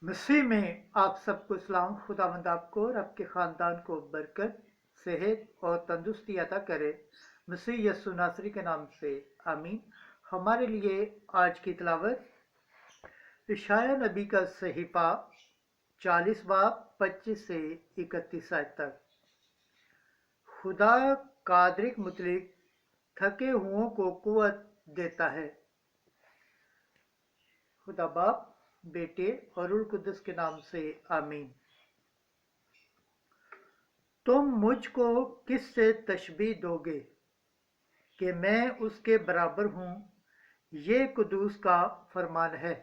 मसीह में आप सबको सलाम। खुदावंद आपको और आपके ख़ानदान को बरकत, सेहत और तंदुरुस्ती अता करे। मसीह यस्सु नासरी के नाम से आमीन। हमारे लिए आज की तिलावत इशाया नबी का सहीफ़ा 40 बाब 25 से 31 आयत तक। खुदा कादरिक मुतलिक थके हुओं को कुव्वत देता है। खुदा बाप, बेटे और रूह कुद्दुस के नाम से आमीन। तुम मुझको किससे तशबीह दोगे कि मैं उसके बराबर हूँ? ये कुद्दूस का फरमान है।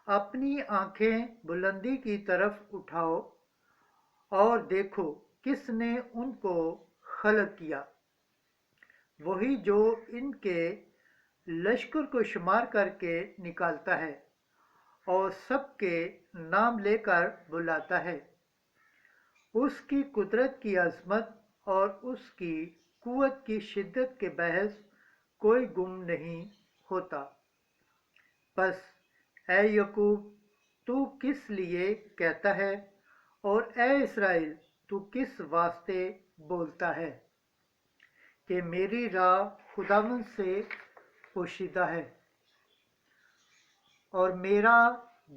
अपनी आंखें बुलंदी की तरफ उठाओ और देखो किसने उनको खलक किया। वही जो इनके लश्कर को शुमार करके निकालता है और सबके नाम लेकर बुलाता है। उसकी कुदरत की अज़मत और उसकी कुव्वत की शिद्दत के बहस कोई गुम नहीं होता। बस ए यकूब, तू किस लिए कहता है, और ए इसराइल, तू किस वास्ते बोलता है कि मेरी राह खुदावंद से पोशीदा है और मेरा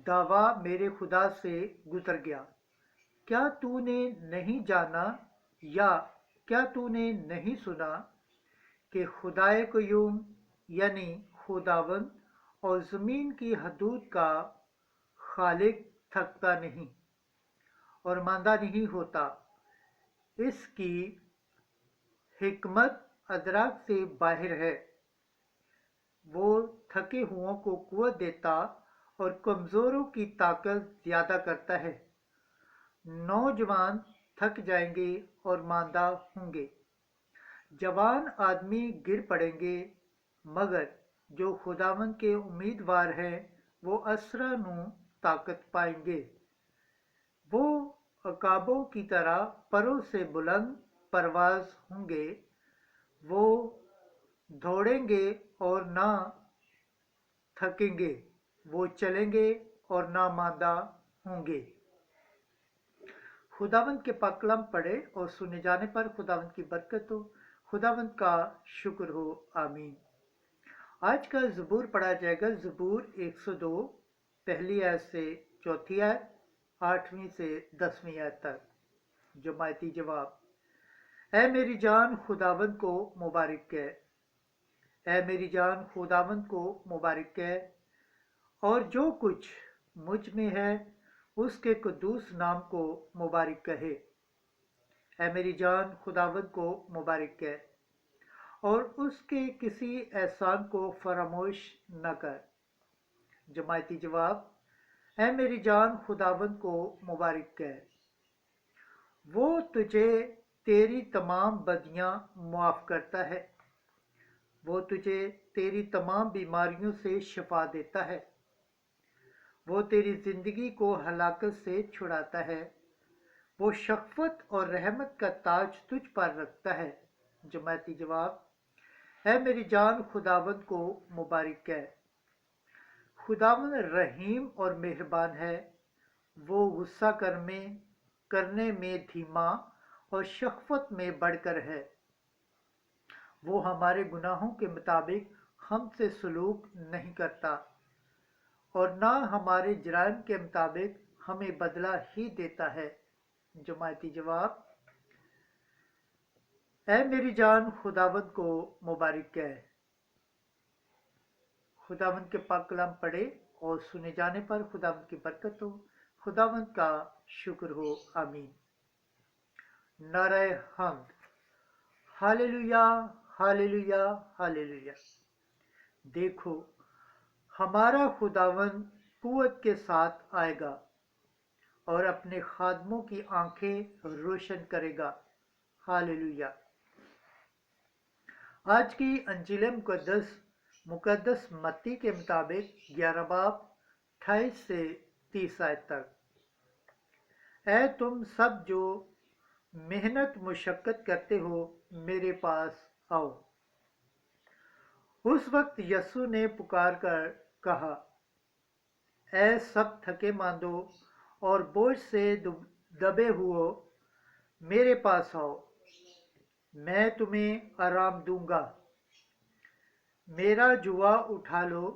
दावा मेरे खुदा से गुजर गया। क्या तूने नहीं जाना या क्या तूने नहीं सुना कि खुदाए कयूम यानी खुदावंद और ज़मीन की हदूद का खालिक थकता नहीं और मांदा नहीं होता। इसकी हिकमत अदराक से बाहर है। वो थके हुओं को कुव्वत देता और कमज़ोरों की ताकत ज़्यादा करता है। नौजवान थक जाएंगे और मांदा होंगे, जवान आदमी गिर पड़ेंगे, मगर जो खुदावंद के उम्मीदवार हैं वो असरा नू ताकत पाएंगे। वो अकाबों की तरह परों से बुलंद परवाज होंगे। वो दौड़ेंगे और ना थकेंगे, वो चलेंगे और ना मांदा होंगे। खुदावंद के पाक कलाम पढ़े और सुने जाने पर खुदावंद की बरकत हो, खुदावंद का शुक्र हो। आमीन। आज का ज़बूर पढ़ा जाएगा। ज़बूर 102, पहली आयत से चौथी आयत, 8वीं से 10वीं आयत तक। जमायती जवाब। ऐ मेरी जान खुदावंद को मुबारक कह, ऐ मेरी जान खुदावंद को मुबारक कह, और जो कुछ मुझ में है उसके कुद्दूस नाम को मुबारक कहे। ऐ मेरी जान खुदावंद को मुबारक कह और उसके किसी एहसान को फरामोश न कर। जमायती जवाब। ऐ मेरी जान खुदावंद को मुबारक कह, वो तुझे तेरी तमाम बदियां मुआफ़ करता है, वो तुझे तेरी तमाम बीमारियों से शिफा देता है, वो तेरी ज़िंदगी को हलाकत से छुड़ाता है, वो शफ़क़त और रहमत का ताज तुझ पर रखता है। जमायती जवाब। है मेरी जान खुदावंद को मुबारक कह। खुदावंद रहीम और मेहरबान है। वो गुस्सा करने में धीमा और शफ़क़त में बढ़कर है। वो हमारे गुनाहों के मुताबिक हमसे सलूक नहीं करता और ना हमारे जुर्म के मुताबिक हमें बदला ही देता है। जमायती जवाब। ऐ मेरी जान खुदावंद को मुबारक कह। खुदावंद के पाक कलाम पढ़े और सुने जाने पर खुदावंद की बरकत हो, खुदावंद का शुक्र हो। आमीन। नारे हम्द। Hallelujah, hallelujah, hallelujah. देखो, हमारा खुदावंद कुव्वत के साथ आएगा और अपने खादमों की आंखें रोशन करेगा। हालेलुया। आज की अंजील मुकद्दस मत्ती के मुताबिक 11 बाब 28 से 30 आयत तक। ऐ तुम सब जो मेहनत मुशक्कत करते हो, मेरे पास आओ। उस वक्त यस्सु ने पुकार कर कहा, ऐ सब थके मांदो और बोझ से दबे हुओ, मेरे पास आओ, मैं तुम्हें आराम दूंगा। मेरा जुआ उठा लो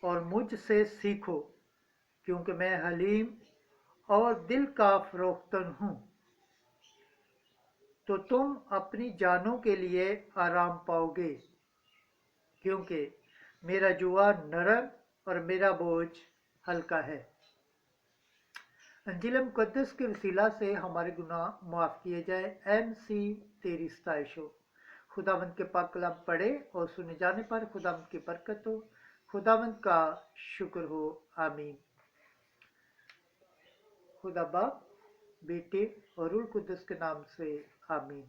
और मुझसे सीखो, क्योंकि मैं हलीम और दिल का फरोख्तन हूँ। तो तुम अपनी जानों के लिए आराम पाओगे, क्योंकि मेरा जुआ नरम और मेरा बोझ हल्का है। अंजील मुकद्दस के वसीला से हमारे गुनाह माफ़ किए जाए। MC तेरी सताइश हो। खुदावंद के पाक कलाम पढ़े और सुने जाने पर खुदावंद की बरकत हो। खुदावंद का शुक्र हो। आमीन। खुदा बाप, बेटे और रूह कुद्दस के नाम से आमीन।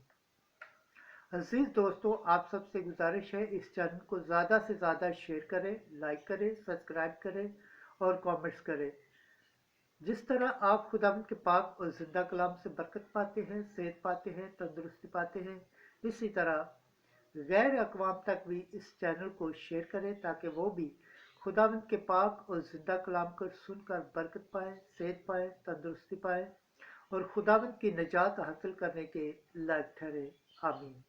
अजीज दोस्तों, आप सबसे गुजारिश है इस चैनल को ज़्यादा से ज़्यादा शेयर करें, लाइक करें, सब्सक्राइब करें और कमेंट्स करें। जिस तरह आप खुदावंद के पाक और जिंदा कलाम से बरकत पाते हैं, सेहत पाते हैं, तंदुरुस्ती पाते हैं, इसी तरह गैर अक़वाम तक भी इस चैनल को शेयर करें ताकि वो भी खुदावंद के पाक और जिंदा कलाम को सुनकर बरकत पाए, सेहत पाए, तंदुरुस्ती पाए और खुदावंद की निजात हासिल करने के लायक ठहरे। आमीन।